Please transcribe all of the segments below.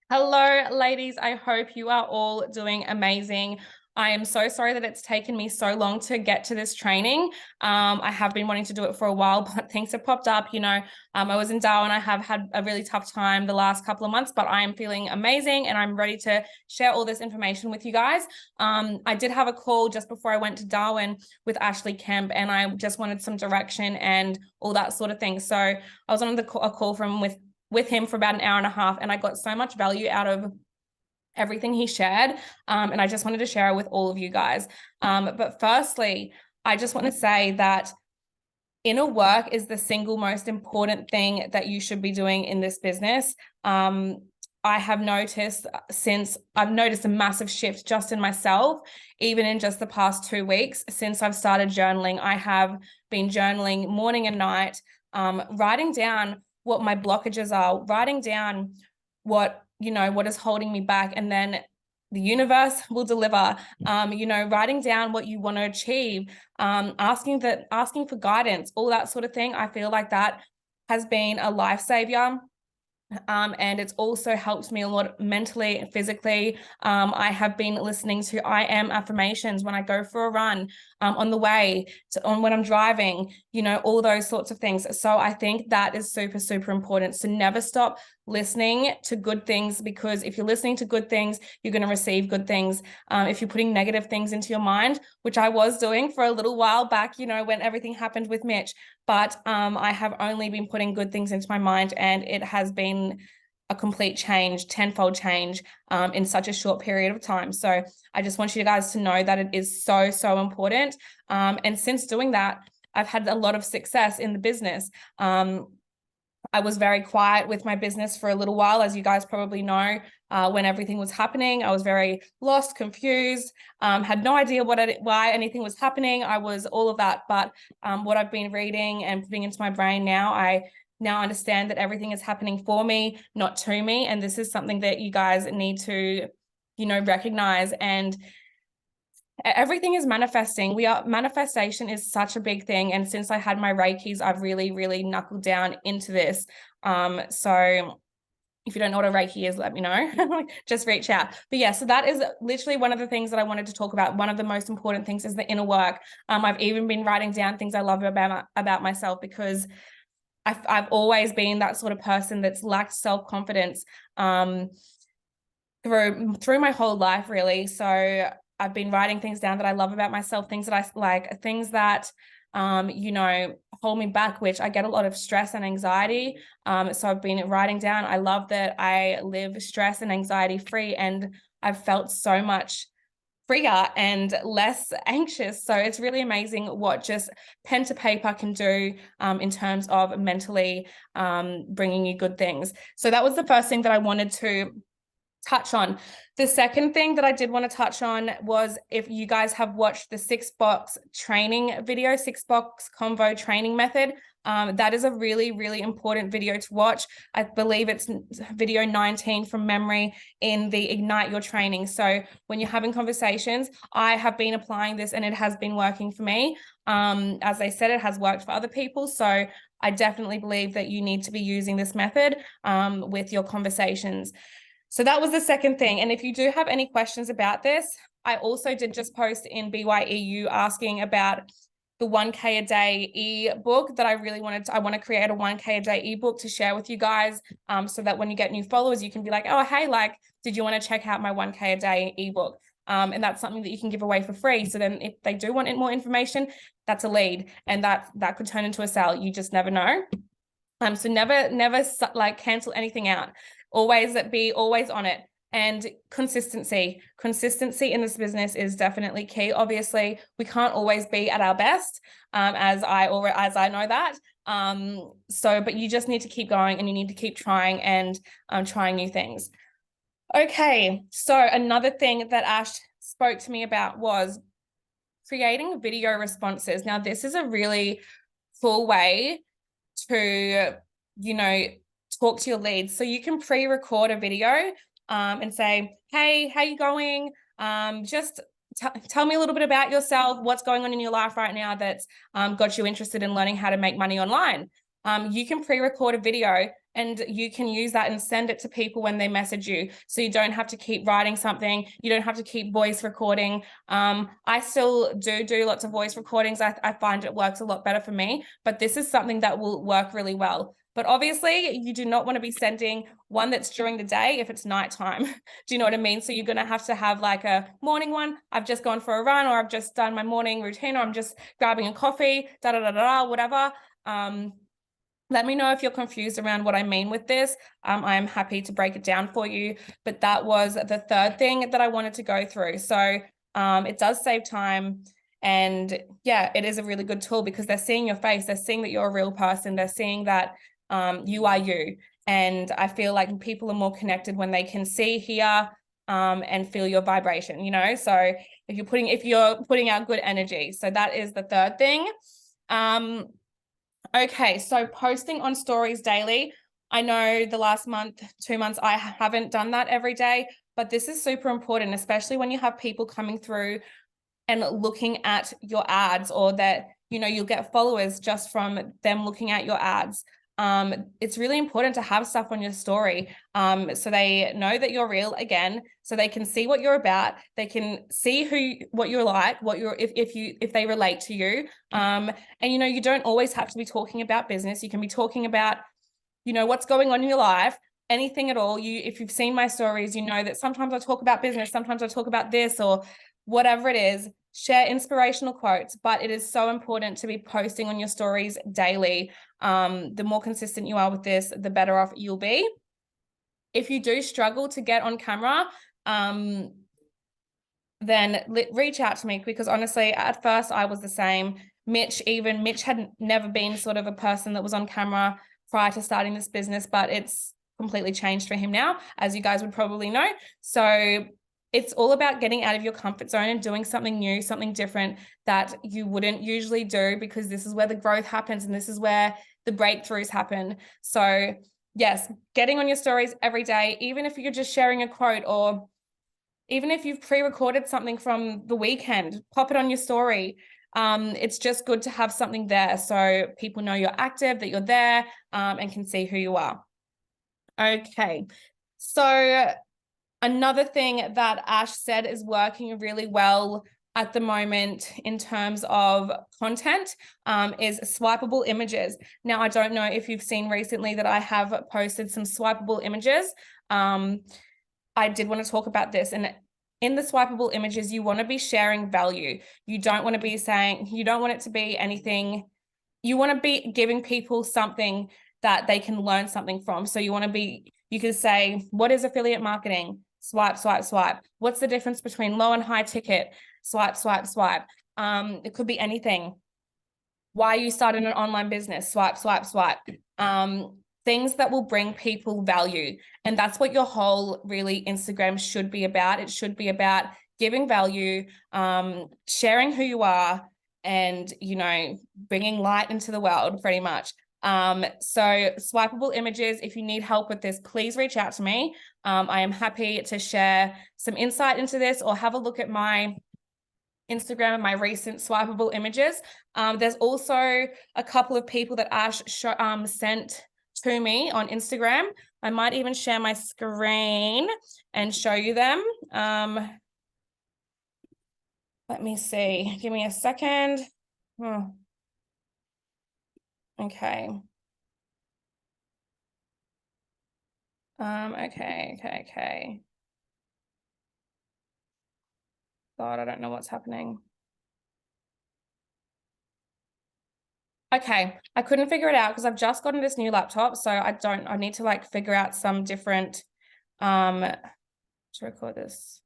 Hello, ladies. I hope you are all doing amazing. I am so sorry that it's taken me so long to get to this training. I have been wanting to do it for a while, but things have popped up. I was in Darwin. I have had a really tough time the last couple of months, but I am feeling amazing and I'm ready to share all this information with you guys. I did have a call just before I went to Darwin with Ashley Kemp, and I just wanted some direction and all that sort of thing. So I was on a call with him for about an hour and a half, and I got so much value out of everything he shared. And I just wanted to share it with all of you guys. But firstly, I just want to say that inner work is the single most important thing that you should be doing in this business. I have noticed I've noticed a massive shift just in myself, even in just the past 2 weeks since I've started journaling. I have been journaling morning and night, writing down what my blockages are, writing down what is holding me back, and then the universe will deliver. Writing down what you want to achieve, asking for guidance, all that sort of thing. I feel like that has been a lifesaver. And it's also helped me a lot mentally and physically. I have been listening to I am affirmations when I go for a run, on the way on when I'm driving, all those sorts of things. So I think that is super, super important. So never stop listening to good things, because if you're listening to good things, you're going to receive good things. If you're putting negative things into your mind, which I was doing for a little while back, when everything happened with Mitch, but I have only been putting good things into my mind, and it has been a complete change, tenfold change, in such a short period of time. So I just want you guys to know that it is so, so important. And since doing that, I've had a lot of success in the business. I was very quiet with my business for a little while, as you guys probably know. When everything was happening, I was very lost, confused, had no idea why anything was happening. I was all of that. But what I've been reading and putting into my brain now, I now understand that everything is happening for me, not to me. And this is something that you guys need to, recognize. And everything is manifesting. Manifestation is such a big thing. And since I had my Reikis, I've really, really knuckled down into this. So if you don't know what a Reiki is, let me know. Just reach out. But yeah, so that is literally one of the things that I wanted to talk about. One of the most important things is the inner work. I've even been writing down things I love about myself, because I've always been that sort of person that's lacked self-confidence through my whole life, really. So I've been writing things down that I love about myself, things that I like, things that hold me back, which I get a lot of stress and anxiety. So I've been writing down. I love that I live stress and anxiety free, and I've felt so much freer and less anxious. So it's really amazing what just pen to paper can do, in terms of mentally, bringing you good things. So that was the first thing that I wanted to touch on. The second thing that I did want to touch on was, if you guys have watched the 6-box training video, 6-box convo training method, that is a really, really important video to watch. I believe it's video 19 from memory in the Ignite Your training. So when you're having conversations, I have been applying this and it has been working for me. As I said, it has worked for other people. So I definitely believe that you need to be using this method with your conversations. So that was the second thing. And if you do have any questions about this, I also did just post in BYEU asking about the 1K a day ebook that I want to create a 1K a day ebook to share with you guys, so that when you get new followers, you can be like, oh, hey, did you want to check out my 1K a day ebook? And that's something that you can give away for free. So then if they do want more information, that's a lead, and that could turn into a sale. You just never know. So never cancel anything out. Always on it. And consistency in this business is definitely key. Obviously, we can't always be at our best, as I know that. But you just need to keep going, and you need to keep trying and trying new things. Okay, so another thing that Ash spoke to me about was creating video responses. Now, this is a really cool way to, talk to your leads. So you can pre-record a video and say, hey, how you going? Just tell me a little bit about yourself. What's going on in your life right now that's got you interested in learning how to make money online? You can pre-record a video and you can use that and send it to people when they message you. So you don't have to keep writing something. You don't have to keep voice recording. I still do lots of voice recordings. I find it works a lot better for me, but this is something that will work really well. But obviously you do not want to be sending one that's during the day if it's nighttime. Do you know what I mean? So you're going to have like a morning one. I've just gone for a run, or I've just done my morning routine, or I'm just grabbing a coffee, whatever. Let me know if you're confused around what I mean with this. I am happy to break it down for you. But that was the third thing that I wanted to go through. So it does save time. And yeah, it is a really good tool because they're seeing your face. They're seeing that you're a real person. They're seeing that you are you. And I feel like people are more connected when they can see, hear, and feel your vibration, you know? So if you're putting out good energy. So that is the third thing. Okay, so posting on stories daily. I know the last month, 2 months, I haven't done that every day, but this is super important, especially when you have people coming through and looking at your ads, or that, you know, you'll get followers just from them looking at your ads. It's really important to have stuff on your story, so they know that you're real again, so they can see what you're about, they can see what you're like, if they relate to you. And you know, you don't always have to be talking about business. You can be talking about, you know, what's going on in your life, anything at all. If you've seen my stories, you know that sometimes I talk about business, sometimes I talk about this, or whatever it is. Share inspirational quotes, but it is so important to be posting on your stories daily. The more consistent you are with this, the better off you'll be. If you do struggle to get on camera, then reach out to me, because honestly, at first I was the same. Mitch had never been sort of a person that was on camera prior to starting this business, but it's completely changed for him now, as you guys would probably know. So it's all about getting out of your comfort zone and doing something new, something different that you wouldn't usually do, because this is where the growth happens and this is where the breakthroughs happen. So yes, getting on your stories every day, even if you're just sharing a quote, or even if you've pre-recorded something from the weekend, pop it on your story. It's just good to have something there so people know you're active, that you're there, and can see who you are. Okay, so another thing that Ash said is working really well at the moment in terms of content is swipeable images. Now, I don't know if you've seen recently that I have posted some swipeable images. I did want to talk about this. And in the swipeable images, you want to be sharing value. You don't want to be saying, you don't want it to be anything. You want to be giving people something that they can learn something from. So you can say, what is affiliate marketing? Swipe, swipe, swipe. What's the difference between low and high ticket? Swipe, swipe, swipe. It could be anything. Why you started an online business? Swipe, swipe, swipe. Things that will bring people value. And that's what your whole really Instagram should be about. It should be about giving value, sharing who you are, and, you know, bringing light into the world pretty much. So swipeable images, if you need help with this, please reach out to me. I am happy to share some insight into this, or have a look at my Instagram and my recent swipeable images. There's also a couple of people that Ash sent to me on Instagram. I might even share my screen and show you them. Let me see. Give me a second. Oh. Okay. Okay. God, I don't know what's happening. Okay, I couldn't figure it out because I've just gotten this new laptop, so I need to like figure out some different to record this.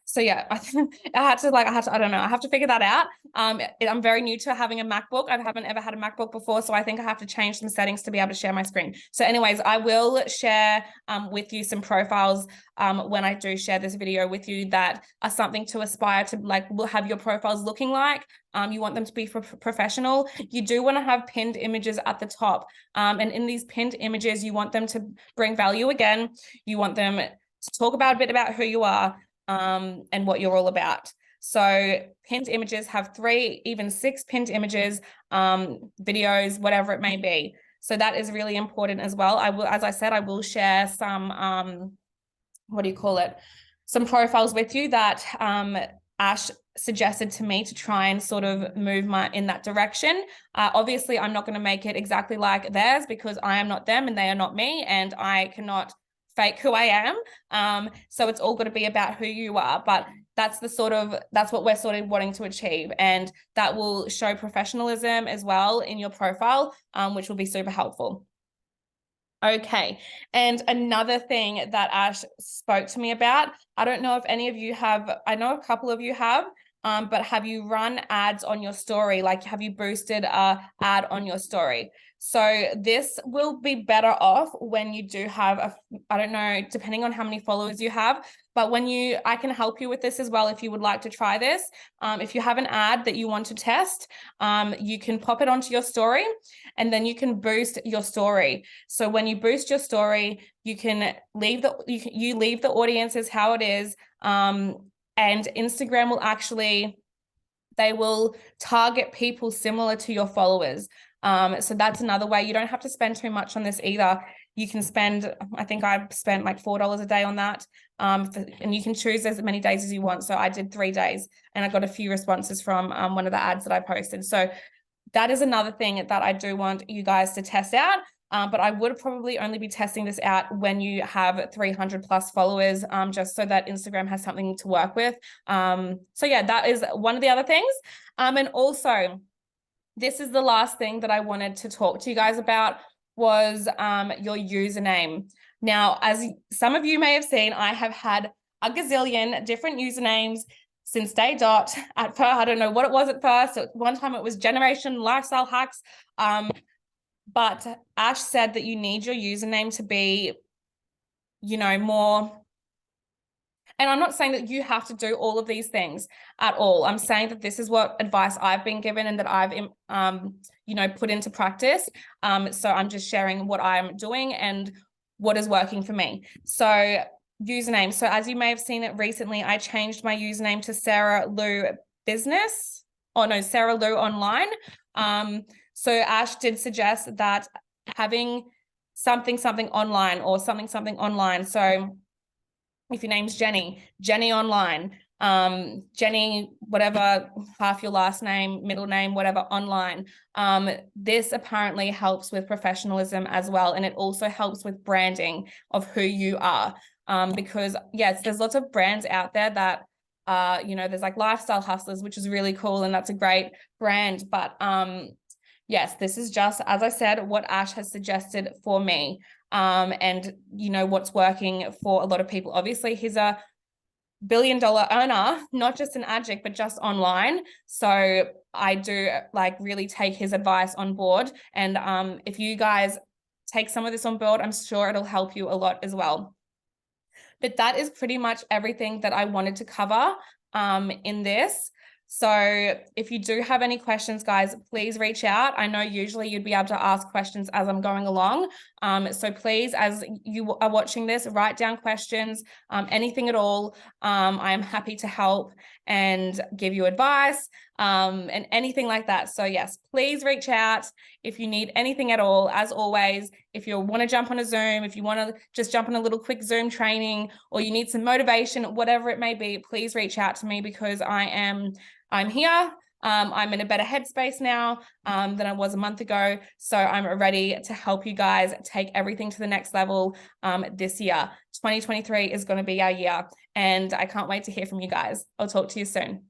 So yeah, I don't know. I have to figure that out. I'm very new to having a MacBook. I haven't ever had a MacBook before, so I think I have to change some settings to be able to share my screen. So anyways, I will share with you some profiles when I do share this video with you that are something to aspire to, like, will have your profiles looking like. You want them to be professional. You do want to have pinned images at the top. And in these pinned images, you want them to bring value again. You want them to talk about a bit about who you are, and what you're all about. So pinned images have 3, even 6 pinned images, videos, whatever it may be. So that is really important as well. I will, as I said, I will share some, what do you call it? Some profiles with you that Ash suggested to me to try and sort of move in that direction. Obviously, I'm not going to make it exactly like theirs because I am not them and they are not me, and I cannot fake who I am. So it's all got to be about who you are. But that's what we're sort of wanting to achieve, and that will show professionalism as well in your profile, which will be super helpful. Okay, and another thing that Ash spoke to me about, I don't know if any of you have, I know a couple of you have, but have you run ads on your story? Like, have you boosted a ad on your story? So this will be better off when you do have I don't know, depending on how many followers you have, but I can help you with this as well if you would like to try this. If you have an ad that you want to test, you can pop it onto your story and then you can boost your story. So when you boost your story, you can leave the audiences how it is, and Instagram will they will target people similar to your followers. So that's another way. You don't have to spend too much on this either. You can spend, I think I've spent like $4 a day on that. And you can choose as many days as you want. So I did 3 days and I got a few responses from one of the ads that I posted. So that is another thing that I do want you guys to test out. But I would probably only be testing this out when you have 300 plus followers, just so that Instagram has something to work with. So yeah, that is one of the other things. And also, this is the last thing that I wanted to talk to you guys about was your username. Now, as some of you may have seen, I have had a gazillion different usernames since day dot. At first, I don't know what it was at first. One time it was Generation Lifestyle Hacks. But Ash said that you need your username to be, more. And I'm not saying that you have to do all of these things at all. I'm saying that this is what advice I've been given and that I've, put into practice. So I'm just sharing what I'm doing and what is working for me. So username. So as you may have seen it recently, I changed my username to Sarah Lou Business. Oh no, Sarah Lou Online. So Ash did suggest that having something online or something online. So if your name's Jenny Online, Jenny, whatever, half your last name, middle name, whatever, online. This apparently helps with professionalism as well. And it also helps with branding of who you are. Because yes, there's lots of brands out there that, there's like Lifestyle Hustlers, which is really cool. And that's a great brand. But yes, this is just, as I said, what Ash has suggested for me. And what's working for a lot of people. Obviously, he's a billion-dollar earner, not just an adjunct, but just online. So I do really take his advice on board. And if you guys take some of this on board, I'm sure it'll help you a lot as well. But that is pretty much everything that I wanted to cover in this. So if you do have any questions, guys, please reach out. I know usually you'd be able to ask questions as I'm going along. So please, as you are watching this, write down questions, anything at all. I am happy to help and give you advice and anything like that. So yes, please reach out if you need anything at all. As always, if you want to jump on a Zoom, if you want to just jump on a little quick Zoom training, or you need some motivation, whatever it may be, please reach out to me because I'm here. I'm in a better headspace now than I was a month ago. So I'm ready to help you guys take everything to the next level this year. 2023 is going to be our year, and I can't wait to hear from you guys. I'll talk to you soon.